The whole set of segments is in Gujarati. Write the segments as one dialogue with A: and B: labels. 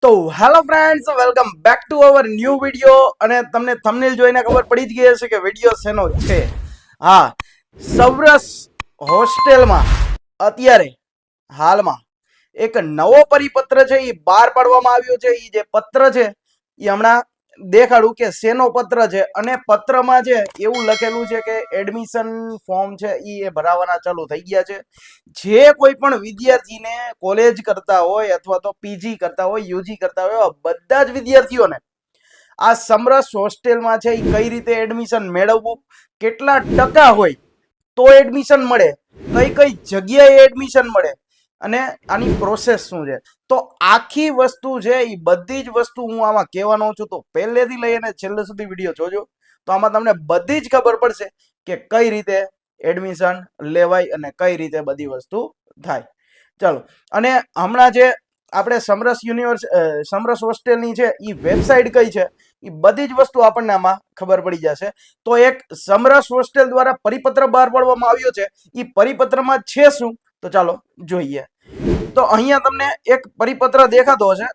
A: તો hello friends, welcome back to our new video. અને તમને થંબનેલ જોઈને ખબર પડી જ ગઈ હશે કે વિડીયો શેનો છે. હા, સૌરસ હોસ્ટેલમાં અત્યારે હાલમાં એક નવો પરિપત્ર છે એ બહાર પાડવામાં આવ્યો છે. એ જે પત્ર છે એ હમણાં દેખાડું કે શેનો પત્ર છે. અને પત્રમાં છે એવું લખેલું છે કે એડમિશન ફોર્મ છે એ ભરાવાના ચાલુ થઈ ગયા છે. જે કોઈ પણ વિદ્યાર્થીને કોલેજ કરતા હોય અથવા તો પીજી કરતા હોય, યુજી કરતા હોય, બધા જ વિદ્યાર્થીઓને આ સમરસ હોસ્ટેલમાં છે એ કઈ રીતે એડમિશન મેળવવું, કેટલા ટકા હોય તો એડમિશન મળે, કઈ કઈ જગ્યાએ એડમિશન મળે અને આની પ્રોસેસ શું છે, તો આખી વસ્તુ છે એ બધી જ વસ્તુ હું આમાં કહેવાનો છું. તો પહેલેથી લઈ અને છેલ્લે સુધી વિડીયો જોજો, તો આમાં તમને બધી જ ખબર પડશે કે કઈ રીતે એડમિશન લેવાય અને કઈ રીતે બધી વસ્તુ થાય. ચાલો, અને હમણાં જે આપણે સમરસ હોસ્ટેલની છે એ વેબસાઇટ કઈ છે એ બધી જ વસ્તુ આપણને આમાં ખબર પડી જશે. તો એક સમરસ હોસ્ટેલ દ્વારા પરિપત્ર બહાર પાડવામાં આવ્યો છે. એ પરિપત્રમાં છે શું, તો ચાલો જોઈએ. તો અહીંયા તમને એક પરિપત્ર દેખાતો હશે,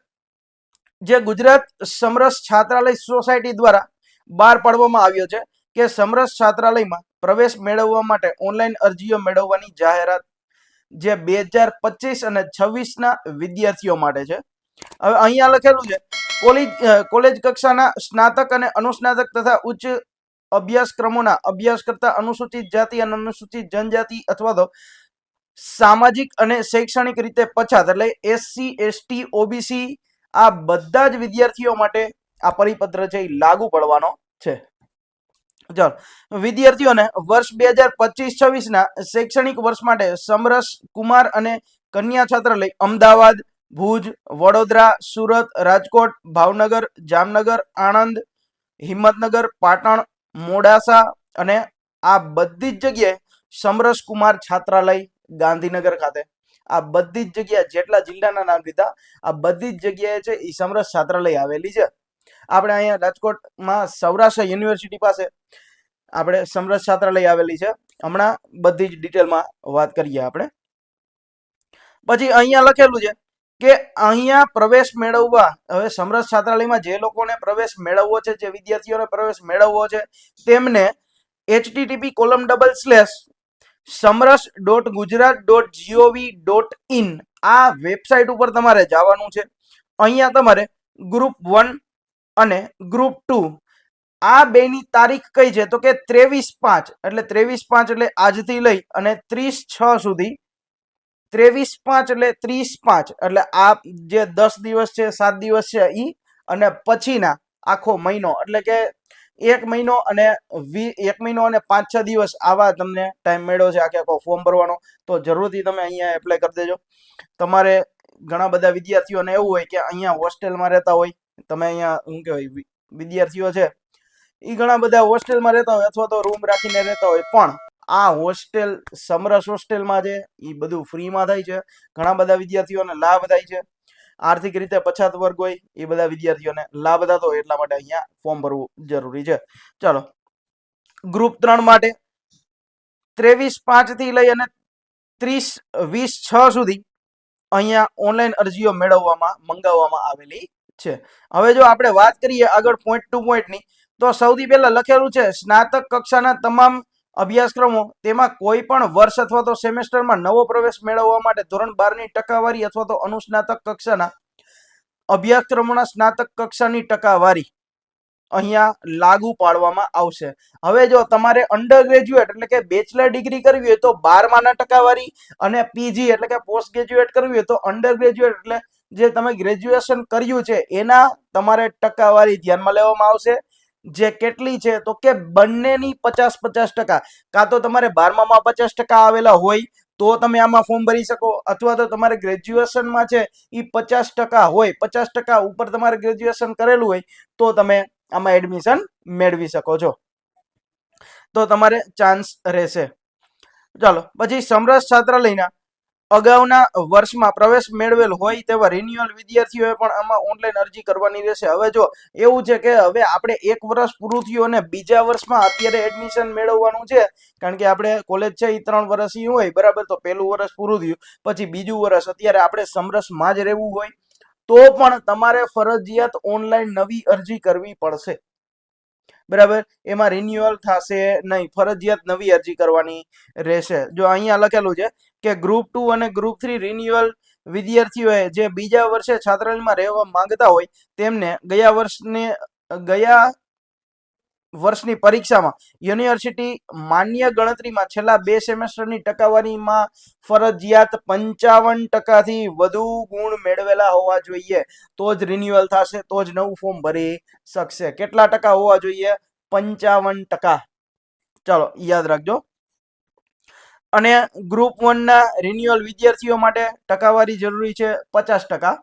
A: જે ગુજરાત સમરસ છાત્રાલય સોસાયટી દ્વારા બહાર પાડવામાં આવ્યો છે કે સમરસ છાત્રાલયમાં પ્રવેશ મેળવવા માટે ઓનલાઈન અરજીઓ મેળવવાની જાહેરાત, જે 2025 અને 26 ના વિદ્યાર્થીઓ માટે છે. હવે અહીંયા લખેલું છે કોલેજ કક્ષાના સ્નાતક અને અનુસ્નાતક તથા ઉચ્ચ અભ્યાસક્રમોના અભ્યાસ કરતા અનુસૂચિત જાતિ અને અનુસૂચિત જનજાતિ અથવા તો સામાજિક અને શૈક્ષણિક રીતે પછાત એટલે એસસી, એસટી, ઓબીસી આ બધા જ વિદ્યાર્થીઓ માટે આ પરિપત્ર છે એ લાગુ પડવાનો છે. ચાલો, વિદ્યાર્થીઓને વર્ષ 2025-26 ના શૈક્ષણિક વર્ષ માટે સમરસ કુમાર અને કન્યા છાત્રાલય અમદાવાદ, ભુજ, વડોદરા, સુરત, રાજકોટ, ભાવનગર, જામનગર, આણંદ, હિંમતનગર, પાટણ, મોડાસા અને આ બધી જ જગ્યાએ સમરસ કુમાર છાત્રાલય ગાંધીનગર ખાતે, આ બધી જ જગ્યાએ જેટલા જિલ્લાના નામ લીધા, આ બધી જ જગ્યાએ છે એ સમરસ છાત્રાલય આવેલી છે. આપણે અહીંયા રાજકોટમાં સૌરાષ્ટ્ર યુનિવર્સિટી પાસે આપણે સમરસ છાત્રાલય આવેલી છે. હમણાં બધી જ ડિટેલમાં વાત કરીએ આપણે. પછી અહીંયા લખેલું છે કે અહીંયા પ્રવેશ મેળવવા, હવે સમરસ છાત્રાલયમાં જે લોકોને પ્રવેશ મેળવવો છે, જે વિદ્યાર્થીઓને પ્રવેશ મેળવવો છે, તેમને http://samras.gujarat.gov.in આ વેબસાઇટ ઉપર તમારે જવાનું છે. અહીંયા તમારે ગ્રુપ 1 અને ગ્રુપ 2 આ બેની તારીખ કઈ છે, તો કે 23/5 એટલે 23/5 એટલે આજથી લઈ અને 30/6 સુધી, 23/5 એટલે 30/5 એટલે આ જે 10 દિવસ છે, 7 દિવસ છે ઈ, અને પછીના આખો મહિનો એટલે કે 1 મહિનો અને 5-6 દિવસ આવા તમને ટાઈમ મળ્યો છે આખો ફોર્મ ભરવાનો. તો જરૂરથી તમે અહીંયા એપ્લાય કરી દેજો. તમારે ઘણા બધા વિદ્યાર્થીઓને એવું હોય કે અહીંયા હોસ્ટેલમાં રહેતા હોય, તમે અહીંયા શું કહેવાય વિદ્યાર્થીઓ છે એ ઘણા બધા હોસ્ટેલમાં રહેતા હોય અથવા તો રૂમ રાખીને રહેતા હોય, પણ આ હોસ્ટેલ સમરસ હોસ્ટેલમાં છે એ બધું ફ્રીમાં થાય છે. ઘણા બધા વિદ્યાર્થીઓને લાભ થાય છે. આર્થિક રીતે પછાત વર્ગ હોય એ બધા વિદ્યાર્થીઓને લાભ થતો હોય, એટલા માટે અહીંયા ફોર્મ ભરવું જરૂરી છે. ચાલો, ગ્રુપ 3 માટે 23/5 થી લઈ અને 30/20/6 સુધી અહીંયા ઓનલાઈન અરજીઓ મંગાવવામાં આવેલી છે. હવે જો આપણે વાત કરીએ આગળ પોઈન્ટ ટુ પોઈન્ટની, તો સૌથી પહેલા લખેલું છે સ્નાતક કક્ષાના તમામ અભ્યાસક્રમો તેમાં કોઈ પણ વર્ષ અથવા તો સેમેસ્ટરમાં નવો પ્રવેશ મેળવવા માટે ધોરણ 12 ની ટકાવારી અથવા તો અનુસ્નાતક કક્ષાના અભ્યાસક્રમોના સ્નાતક કક્ષાની ટકાવારી અહીંયા લાગુ પાડવામાં આવશે. હવે જો તમારે અંડર ગ્રેજ્યુએટ એટલે કે બેચલર ડિગ્રી કરવી હોય તો 12માના ટકાવારી, અને પીજી એટલે કે પોસ્ટ ગ્રેજ્યુએટ કરવી હોય તો અંડર ગ્રેજ્યુએટ એટલે જે તમે ગ્રેજ્યુએશન કર્યું છે એના તમારે ટકાવારી ધ્યાનમાં લેવામાં આવશે. જે કેટલી છે, તો કે બંનેની 50-50%. કાં તો તમારે 12મામાં 50% આવેલા હોય તો તમે આમાં ફોર્મ ભરી શકો, અથવા તો તમારે ગ્રેજ્યુએશનમાં છે એ 50% હોય, 50% ઉપર તમારે ગ્રેજ્યુએશન કરેલું હોય તો તમે આમાં એડમિશન મેળવી શકો છો, તો તમારે ચાન્સ રહેશે. ચાલો, પછી સમરસ છાત્રાલયના અગાઉના વર્ષમાં પ્રવેશ મેળવેલ હોય તેવા રિન્યુઅલ વિદ્યાર્થીઓએ પણ આમાં ઓનલાઈન અરજી કરવાની રહેશે. હવે જો એવું છે કે હવે આપણે 1 વર્ષ પૂરું થયું અને બીજા વર્ષમાં અત્યારે એડમિશન મેળવવાનું છે, કારણ કે આપણે કોલેજ છે એ 3 વર્ષની હોય, બરાબર. તો પહેલું વર્ષ પૂરું થયું પછી બીજું વર્ષ અત્યારે આપણે સમરસમાં જ રહેવું હોય તો પણ તમારે ફરજિયાત ઓનલાઈન નવી અરજી કરવી પડશે. બરાબર, એમાં રિન્યુઅલ થશે નહીં, ફરજિયાત નવી અરજી કરવાની રહેશે. જો અહીંયા લખેલું છે કે ગ્રુપ 2 અને ગ્રુપ 3 રિન્યુઅલ વિદ્યાર્થીઓએ જે બીજા વર્ષે છાત્રાલયમાં રહેવા માંગતા હોય તેમને ગયા વર્ષની પરીક્ષામાં યુનિવર્સિટી માન્ય ગણતરીમાં છેલ્લા 2 સેમેસ્ટરની ટકાવારીમાં ફરજિયાત 55% વધુ ગુણ મેળવેલા હોવા જોઈએ તો જ રિન્યુઅલ થશે, તો જ નવું ફોર્મ ભરી શકશે. કેટલા ટકા હોવા જોઈએ? 55%. ચાલો યાદ રાખજો. અને ગ્રુપ 1 ના રિન્યુઅલ વિદ્યાર્થીઓ માટે ટકાવારી જરૂરી છે 50%.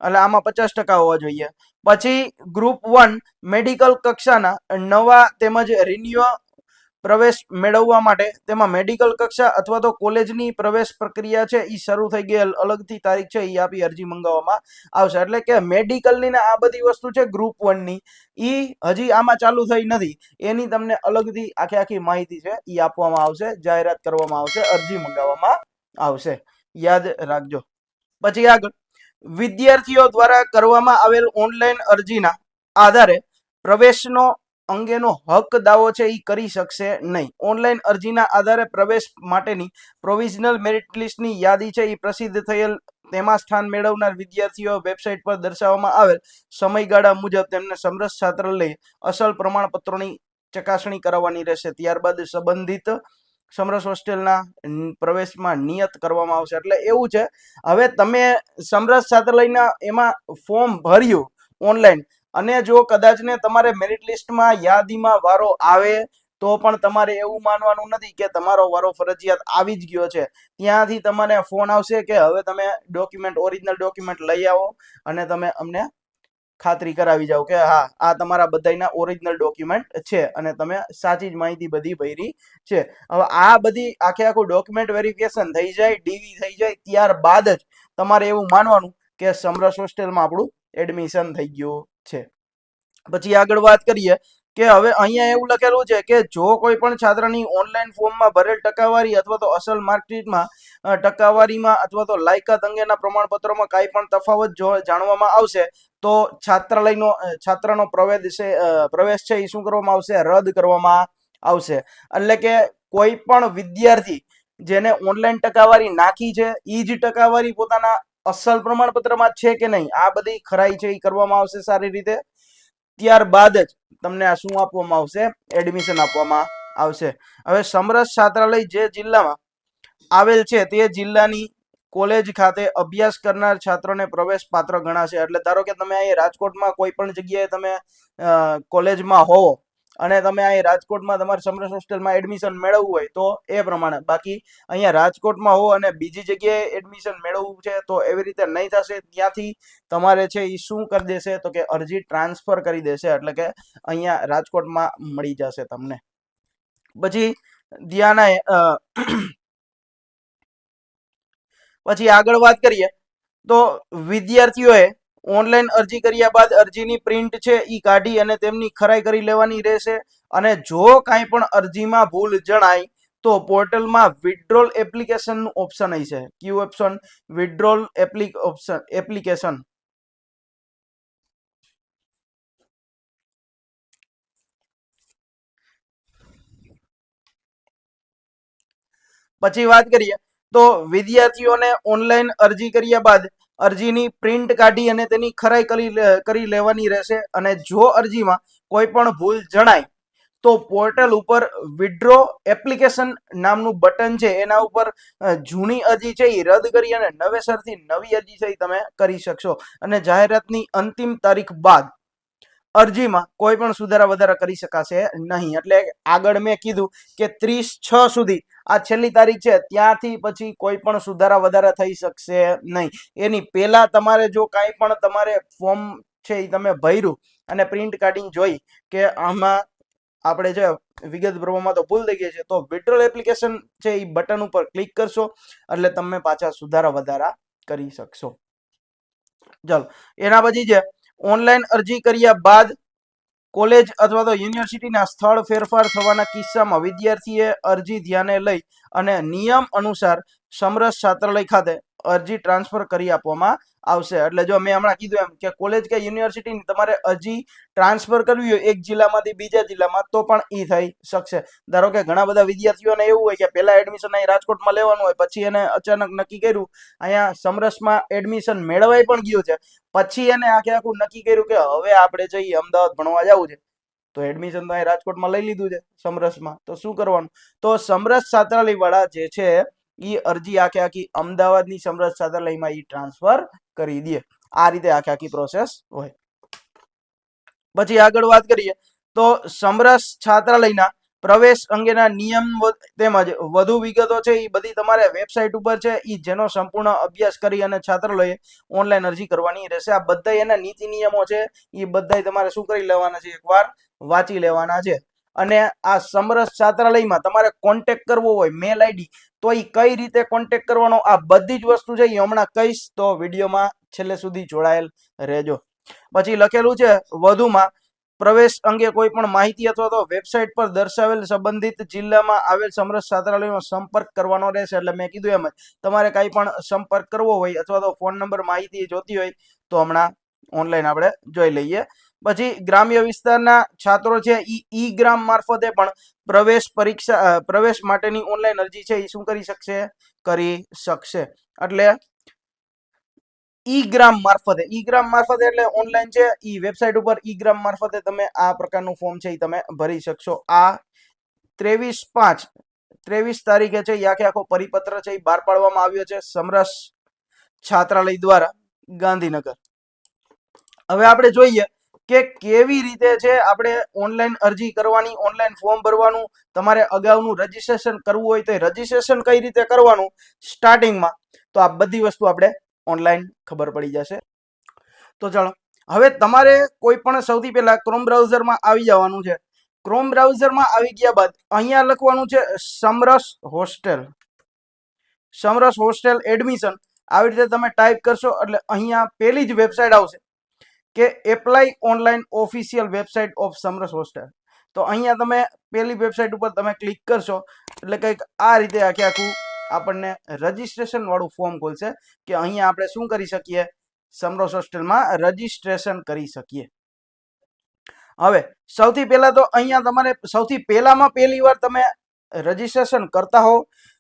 A: એટલે આમાં 50% હોવા જોઈએ. પછી ગ્રુપ 1 મેડિકલ કક્ષાના નવા તેમજ રિન્યુઅલ પ્રવેશ મેળવવા માટે તેમાં મેડિકલ કક્ષા અથવા તો કોલેજની પ્રવેશ પ્રક્રિયા છે એ શરૂ થઈ ગયેલ અલગથી તારીખ છે એ આપી અરજી મંગાવવામાં આવશે. એટલે કે મેડિકલની ને આ બધી વસ્તુ છે ગ્રુપ 1 ની, એ હજી આમાં ચાલુ થઈ નથી. એની તમને અલગથી આખી માહિતી છે એ આપવામાં આવશે, જાહેરાત કરવામાં આવશે, અરજી મંગાવવામાં આવશે. યાદ રાખજો. પછી આગળ, વિદ્યાર્થીઓ દ્વારા કરવામાં આવેલ ઓનલાઈન અરજીના આધારે પ્રવેશનો અંગેનો હક દાવો છે એ કરી શકશે નહીં. ઓનલાઈન અરજીના આધારે પ્રવેશ માટેની પ્રોવિઝનલ મેરિટ લિસ્ટની યાદી છે એ પ્રસિદ્ધ થયેલ તેમાં સ્થાન મેળવનાર વિદ્યાર્થીઓ વેબસાઇટ પર દર્શાવવામાં આવેલ સમયગાળા મુજબ તેમને સમરસ છાત્રાલય અસલ પ્રમાણપત્રોની ચકાસણી કરાવવાની રહેશે. ત્યારબાદ સંબંધિત સમરસ હોસ્ટેલના પ્રવેશમાં નિયત કરવામાં આવશે. એટલે એવું છે, હવે તમે સમરસ છાત્રાલયના એમાં ફોર્મ ભર્યું ઓનલાઈન, અને જો કદાચ ને તમારે મેરિટ લિસ્ટમાં યાદીમાં વારો આવે તો પણ તમારે એવું માનવાનું નથી કે તમારો વારો ફરજિયાત આવી જ ગયો છે. ત્યાંથી તમને ફોન આવશે કે હવે તમે ડોક્યુમેન્ટ, ઓરિજિનલ ડોક્યુમેન્ટ લઈ આવો અને તમે અમને ખાતરી કરાવી જાઓ કે હા આ તમારા બધાના ઓરિજિનલ ડોક્યુમેન્ટ છે અને તમે સાચી જ માહિતી બધી ભરી છે. હવે આ બધી આખું ડોક્યુમેન્ટ વેરિફિકેશન થઈ જાય, ડીવી થઈ જાય, ત્યારબાદ જ તમારે એવું માનવાનું કે સમરસ હોસ્ટેલમાં આપણું એડમિશન થઈ ગયું છે. પછી આગળ વાત કરીએ કે હવે અહીંયા એવું લખેલું છે કે જો કોઈ પણ છાત્રની ઓનલાઈન ફોર્મમાં ભરેલ ટકાવારી અથવા તો અસલ માર્કશીટમાં ટકાવારીમાં અથવા તો લાયકાત અંગેના પ્રમાણપત્રોમાં કાંઈ પણ તફાવત જો જાણવામાં આવશે તો છાત્રનો પ્રવેશ છે એ શું કરવામાં આવશે? રદ કરવામાં આવશે. એટલે કે કોઈ પણ વિદ્યાર્થી જેને ઓનલાઈન ટકાવારી નાખી છે એ જ ટકાવારી પોતાના અસલ પ્રમાણપત્રમાં છે કે નહીં, આ બધી ખરાઈ છે એ કરવામાં આવશે સારી રીતે. ત્યારબાદ જ તમને આ શું આપવામાં આવશે? એડમિશન આપવામાં આવશે. હવે સમરસ છાત્રાલય જે જિલ્લામાં આવેલ છે તે જિલ્લાની કોલેજ ખાતે અભ્યાસ કરનાર છાત્રોને પ્રવેશ પાત્ર ગણાશે. એટલે ધારો કે તમે અહીં રાજકોટમાં કોઈ પણ જગ્યાએ તમે કોલેજમાં હોવો અને તમે અહીં રાજકોટમાં તમારે સમરસ હોસ્ટેલમાં એડમિશન મેળવવું હોય તો એ પ્રમાણે, બાકી અહીંયા રાજકોટમાં હો અને બીજી જગ્યાએ એડમિશન મેળવવું છે તો એવી રીતે નહીં થશે. ત્યાંથી તમારે છે એ શું કરી દેશે તો કે અરજી ટ્રાન્સફર કરી દેશે. એટલે કે અહીંયા રાજકોટમાં મળી જશે તમને. પછી પછી આગળ વાત કરીએ તો વિદ્યાર્થીઓએ ઓનલાઈન અરજી કર્યા બાદ અરજીની પ્રિન્ટ છે એ કાઢી અને તેમની ખરાઈ કરી લેવાની રહેશે. અને જો કાંઈ પણ અરજીમાં ભૂલ જણાય તો પોર્ટલમાં વિથડ્રોલ એપ્લિકેશનનું ઓપ્શન હશે. કયું ઓપ્શન? Withdrawal application. પછી વાત કરીએ તો વિદ્યાર્થીઓને ઓનલાઈન અરજી કર્યા બાદ અરજીની પ્રિન્ટ કાઢી અને તેની ખરાઈ કરી લેવાની રહેશે. અને જો અરજીમાં કોઈ પણ ભૂલ જણાય તો પોર્ટલ ઉપર વિથડ્રો એપ્લિકેશન નામનું બટન છે એના ઉપર જૂની અરજી છે એ રદ કરી અને નવેસરથી નવી અરજી છે એ તમે કરી શકશો. અને જાહેરાતની અંતિમ તારીખ બાદ અરજીમાં કોઈ પણ સુધારા વધારા કરી શકાશે નહીં. એટલે આગળ મેં કીધું કે 30/6 સુધી આ છેલ્લી તારીખ છે, ત્યાંથી પછી કોઈ પણ સુધારા વધારા થઈ શકશે નહીં. એની પહેલા તમારે જો કાંઈ પણ તમારે ફોર્મ છે એ તમે ભર્યું અને પ્રિન્ટ કાઢીને જોઈ કે આમાં આપણે જે વિગત ભરવામાં તો ભૂલ થઈ ગઈ છે તો વિથડ્રોલ એપ્લિકેશન છે એ બટન ઉપર ક્લિક કરશો એટલે તમે પાછા સુધારા વધારા કરી શકશો. ચાલો એના પછી છે ઓનલાઈન અરજી કર્યા બાદ કોલેજ અથવા તો યુનિવર્સિટીના સ્થળ ફેરફાર થવાના કિસ્સામાં વિદ્યાર્થીએ અરજી ધ્યાને લઈ અને નિયમ અનુસાર સમરસ છાત્રાલય ખાતે અરજી ટ્રાન્સફર કરી આપવામાં આવશે. એટલે જો મેં હમણાં કીધું એમ કે કોલેજ કે યુનિવર્સિટી તમારે હજી ટ્રાન્સફર કરવી હોય એક જિલ્લામાંથી બીજા જિલ્લામાં તો પણ ઈ થઈ શકશે. ધારો કે ઘણા બધા વિદ્યાર્થીઓને એવું હોય કે પહેલા એડમિશન અહીં રાજકોટમાં લેવાનું હોય, પછી એને અચાનક નક્કી કર્યું અહીંયા સમરસમાં એડમિશન મેળવાઈ પણ ગયું છે, પછી એને આખું નક્કી કર્યું કે હવે આપણે જઈએ અમદાવાદ ભણવા જવું છે, તો એડમિશન તો અહીં રાજકોટમાં લઈ લીધું છે સમરસમાં, તો શું કરવાનું? તો સમરસ છાત્રાલય વાળા જે છે એ અરજી આખી અમદાવાદની સમરસ છાત્રાલયમાં ઈ ટ્રાન્સફર કરી દે. આ રીતે આખી પ્રોસેસ હોય. પછી આગળ વાત કરીએ તો સમરસ છાત્રાલયના પ્રવેશ અંગેના નિયમ તેમજ વધુ વિગતો છે એ બધી તમારે વેબસાઇટ ઉપર છે, એ જેનો સંપૂર્ણ અભ્યાસ કરી અને છાત્રાલયે ઓનલાઈન અરજી કરવાની રહેશે. આ બધા એના નીતિ નિયમો છે એ બધા તમારે શું કરી લેવાના છે, એકવાર વાંચી લેવાના છે. અને આ સમરસ છાત્રાલયમાં તમારે કોન્ટેક્ટ કરવો હોય મેલ આઈડી, તો એ કઈ રીતે કોન્ટેક્ટ કરવાનો આ બધી જ વસ્તુ છે એ હમણાં કહીશ, તો વિડીયોમાં છેલ્લે સુધી જોડાયેલ રહેજો. પછી લખેલું છે વધુમાં પ્રવેશ અંગે કોઈ પણ માહિતી અથવા તો વેબસાઇટ પર દર્શાવેલ સંબંધિત જિલ્લામાં આવેલ સમરસ છાત્રાલયનો સંપર્ક કરવાનો રહેશે. એટલે મેં કીધું એમ જ તમારે કઈ પણ સંપર્ક કરવો હોય અથવા તો ફોન નંબર માહિતી જોતી હોય તો હમણાં ઓનલાઈન આપણે જોઈ લઈએ. પછી ગ્રામ્ય વિસ્તારના છાત્રો છે ઈ ગ્રામ મારફતે પણ પ્રવેશ માટેની ઓનલાઈન અરજી છે એ શું કરી શકશે. એટલે ઈ ગ્રામ મારફતે એટલે ઓનલાઈન છે, ઈ વેબસાઇટ ઉપર ઈ ગ્રામ મારફતે તમે આ પ્રકારનું ફોર્મ છે એ તમે ભરી શકશો. આ 23/5 તારીખે છે એ આખો પરિપત્ર છે એ બહાર પાડવામાં આવ્યો છે સમરસ છાત્રાલય દ્વારા ગાંધીનગર. હવે આપણે જોઈએ કે કેવી રીતે છે આપણે ઓનલાઈન અરજી કરવાની, ઓનલાઈન ફોર્મ ભરવાનું. તમારે અગાઉનું રજીસ્ટ્રેશન કરવું હોય તો રજીસ્ટ્રેશન કઈ રીતે કરવાનું સ્ટાર્ટિંગમાં, તો આ બધી વસ્તુ આપણે ઓનલાઈન ખબર પડી જશે. તો ચાલો હવે તમારે કોઈ પણ સૌથી પહેલા ક્રોમ બ્રાઉઝરમાં આવી જવાનું છે. ક્રોમ બ્રાઉઝરમાં આવી ગયા બાદ અહીંયા લખવાનું છે સમરસ હોસ્ટેલ એડમિશન. આવી રીતે તમે ટાઈપ કરશો એટલે અહીંયા પેલી જ વેબસાઇટ આવશે કે apply online official website of Samras hostel. તો અહીંયા તમે પેલી વેબસાઇટ ઉપર તમે ક્લિક કરશો એટલે કંઈક આ રીતે આખું આપણને રજીસ્ટ્રેશન વાળું ફોર્મ ખોલશે કે અહીંયા આપણે શું કરી શકીએ, સમરસ હોસ્ટેલમાં રજીસ્ટ્રેશન કરી શકીએ. હવે સૌથી પહેલા તો અહીંયા તમારે સૌથી પહેલામાં પહેલી વાર તમે રજીસ્ટ્રેશન કરતા હો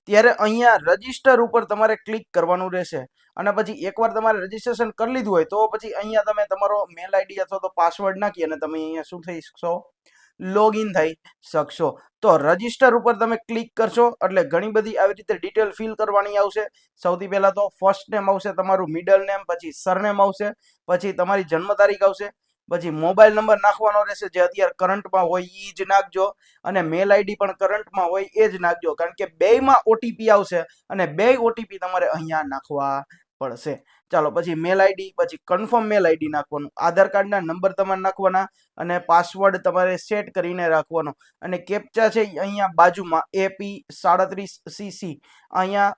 A: ત્યારે અહીંયા રજીસ્ટર ઉપર તમારે ક્લિક કરવાનું રહેશે. અને પછી એકવાર તમારે રજીસ્ટ્રેશન કરી લીધું હોય તો પછી અહીંયા તમે તમારો મેલ આઈડી અથવા તો પાસવર્ડ નાખી અને તમે અહીંયા શું થઈ શકશો, લોગિન થઈ શકશો. તો રજીસ્ટર ઉપર તમે ક્લિક કરશો એટલે ઘણી બધી આવી રીતે ડિટેલ ફિલ કરવાની આવશે. સૌથી પહેલા તો ફર્સ્ટ નેમ આવશે તમારું, મિડલ નેમ, પછી સરનેમ આવશે, પછી તમારી જન્મ તારીખ આવશે, પછી મોબાઈલ નંબર નાખવાનો રહેશે જે અત્યારે કરંટમાં હોય એ જ નાખજો, અને મેલ આઈડી પણ કરંટમાં હોય એ જ નાખજો, કારણ કે બેયમાં ઓટીપી આવશે અને બે ઓટીપી તમારે અહીંયા નાખવા પડશે. ચાલો પછી મેલ આઈડી, પછી કન્ફર્મ મેલ આઈડી નાખવાનું, આધાર કાર્ડના નંબર તમારે નાખવાના અને પાસવર્ડ તમારે સેટ કરીને રાખવાનો. અને કેપ્ચા છે અહીંયા બાજુમાં AP37CC અહીંયા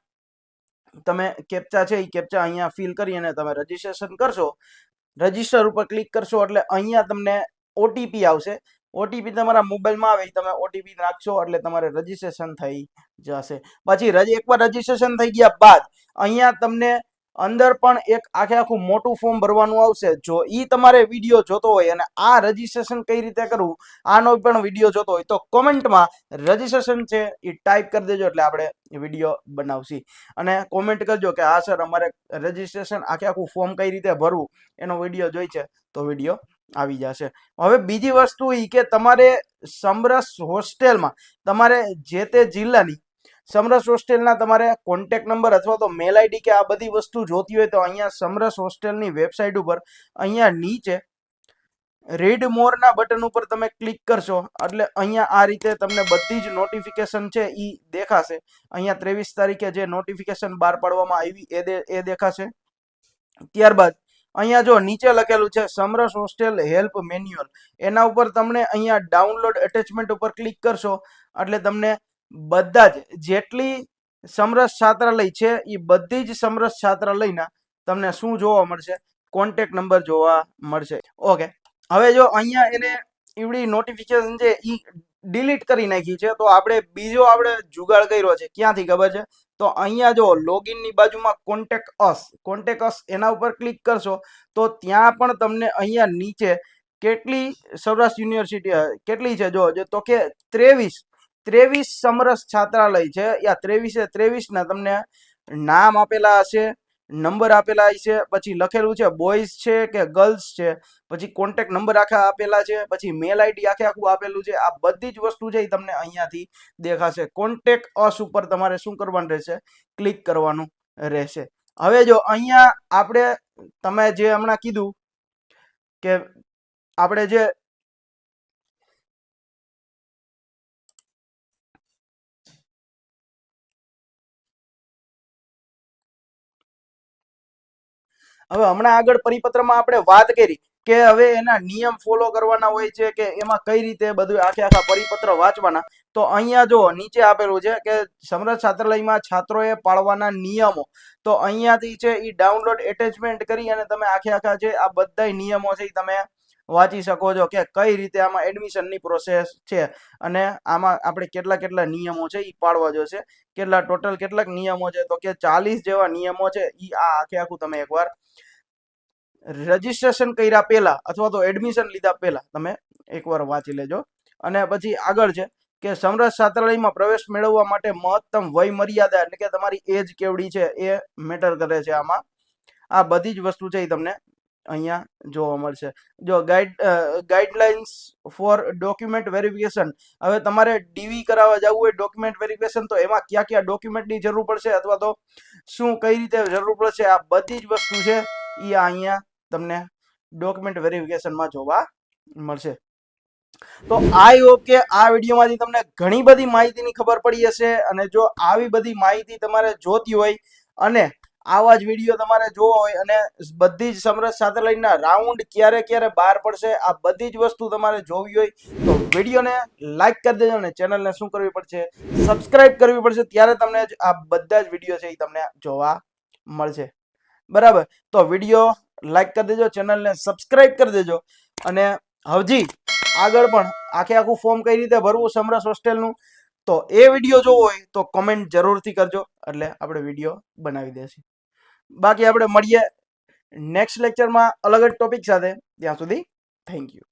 A: તમે કેપ્ચા છે એ કેપ્ચા અહીંયા ફિલ કરી અને તમે રજીસ્ટ્રેશન કરશો. રજીસ્ટર ઉપર ક્લિક કરશો એટલે અહીંયા તમને ઓટીપી આવશે. ઓટીપી તમારા મોબાઈલમાં આવે તમે ઓટીપી નાખશો એટલે તમારે રજીસ્ટ્રેશન થઈ જશે. પછી એકવાર રજીસ્ટ્રેશન થઈ ગયા બાદ અહીંયા તમને અંદર પણ એક આખું મોટું ફોર્મ ભરવાનું આવશે. જો ઈ તમારે વિડીયો જોતો હોય અને આ રજીસ્ટ્રેશન કઈ રીતે કરવું આનો પણ વિડીયો જોતો હોય તો કોમેન્ટમાં રજીસ્ટ્રેશન છે એ ટાઈપ કરી દેજો એટલે આપણે વિડીયો બનાવશી. અને કોમેન્ટ કરજો કે હા સર અમારે રજીસ્ટ્રેશન આખું ફોર્મ કઈ રીતે ભરવું એનો વિડીયો જોઈ છે તો વિડીયો આવી જશે. હવે બીજી વસ્તુ એ કે તમારે સમરસ હોસ્ટેલમાં તમારે જે તે જિલ્લાની સમરસ હોસ્ટેલના તમારે કોન્ટેક્ટ નંબર અથવા તો મેલ આઈડી કે આ બધી વસ્તુ જોતી હોય તો અહીંયા સમરસ હોસ્ટેલની વેબસાઇટ ઉપર અહીંયા નીચે રીડ મોરના બટન ઉપર તમે ક્લિક કરશો એટલે અહીંયા આ રીતે તમને બધી જ નોટિફિકેશન છે એ દેખાશે. અહીંયા 23 તારીખે જે નોટિફિકેશન બહાર પાડવામાં આવી એ દેખાશે. ત્યારબાદ અહીંયા જો નીચે લખેલું છે સમરસ હોસ્ટેલ હેલ્પ મેન્યુઅલ, એના ઉપર તમને અહીંયા ડાઉનલોડ એટેચમેન્ટ ઉપર ક્લિક કરશો એટલે તમને બધા જ જેટલી સમરસ છાત્રાલય છે એ બધી જ સમરસ છાત્રાલયના તમને શું જોવા મળશે, કોન્ટેક્ટ નંબર જોવા મળશે. ઓકે, હવે જો અહીંયા એને એવડી નોટિફિકેશન છે એ ડિલીટ કરી નાખી છે. તો આપણે બીજો આપણે જુગાડ કર્યો છે. ક્યાંથી ખબર છે? તો અહીંયા જો લોગિનની બાજુમાં કોન્ટેક્ટ અસ એના ઉપર ક્લિક કરશો તો ત્યાં પણ તમને અહીંયા નીચે કેટલી સૌરાષ્ટ્ર યુનિવર્સિટી કેટલી છે જો તો કે 23 સમરસ છાત્રાલય છે. યા 23 ના તમને નામ આપેલા હશે, નંબર આપેલા છે, પછી લખેલું છે બોયઝ છે કે ગર્લ્સ છે, પછી કોન્ટેક્ટ નંબર આખા આપેલા છે, પછી મેલ આઈડી આખું આપેલું છે. આ બધી જ વસ્તુ છે એ તમને અહીંયાથી દેખાશે. કોન્ટેક્ટ અસ ઉપર તમારે શું કરવાનું રહેશે? ક્લિક કરવાનું રહેશે. હવે જો અહીંયા આપણે તમે જે હમણાં કીધું કે આપણે જે હવે હમણાં આગળ પરિપત્રમાં આપણે વાત કરી કે હવે એના નિયમ ફોલો કરવાના હોય છે કે એમાં કઈ રીતે બધું આખા પરિપત્ર વાંચવાના. તો અહીંયા જો નીચે આપેલું છે કે સમરસ છાત્રાલયમાં છાત્રોએ પાળવાના નિયમો. તો અહીંયાથી છે એ ડાઉનલોડ એટેચમેન્ટ કરી અને તમે આખા છે આ બધા નિયમો છે એ તમે વાંચી શકો છો કે કઈ રીતે આમાં એડમિશનની પ્રોસેસ છે અને આમાં આપણે કેટલા નિયમો છે એ પાળવા જોશે. કેટલાક નિયમો છે તો કે 40 જેવા નિયમો છે એ આ આખું તમે એકવાર રજીસ્ટ્રેશન કર્યા પહેલા અથવા તો એડમિશન લીધા પહેલા તમે એકવાર વાંચી લેજો. અને પછી આગળ છે કે સમરસ છાત્રાલયમાં પ્રવેશ મેળવવા માટે મહત્તમ વય મર્યાદા એટલે કે તમારી એજ કેવડી છે એ મેટર કરે છે આમાં. આ બધી જ વસ્તુ છે એ તમને અહીંયા જોવા મળશે. જો ગાઈડલાઇન્સ ફોર ડોક્યુમેન્ટ વેરિફિકેશન. હવે તમારે ડીવી કરાવવા જવું હોય ડોક્યુમેન્ટ વેરિફિકેશન તો એમાં કયા ડોક્યુમેન્ટની જરૂર પડશે અથવા તો શું કઈ રીતે જરૂર પડશે આ બધી જ વસ્તુ છે એ અહીંયા તમને ડોક્યુમેન્ટ વેરિફિકેશનમાં જોવા મળશે. તો આઈ હોપ કે આ વિડીયોમાંથી તમને ઘણી બધી માહિતીની ખબર પડી હશે. અને જો આવી બધી માહિતી તમારે જોતી હોય અને આવા જ વિડીયો તમારે જોવા હોય અને બધી જ સમરસ છાત્રાલયના રાઉન્ડ ક્યારે બહાર પડશે આ બધી જ વસ્તુ તમારે જોવી હોય તો વિડીયોને લાઈક કરી દેજો અને ચેનલને શું કરવી પડશે? સબસ્ક્રાઇબ કરવી પડશે. ત્યારે તમને આ બધા જ વિડીયો છે એ તમને જોવા મળશે. બરાબર, તો વિડીયો લાઈક કરી દેજો, ચેનલને સબસ્ક્રાઇબ કરી દેજો. અને હજી આગળ પણ આખું ફોર્મ કઈ રીતે ભરવું સમરસ હોસ્ટેલનું તો એ વિડીયો જોવો હોય તો કોમેન્ટ જરૂરથી કરજો એટલે આપણે વિડીયો બનાવી દેશું. બાકી આપણે મળીએ નેક્સ્ટ લેક્ચરમાં અલગ જ ટોપિક સાથે. ત્યાં સુધી થેન્ક યુ.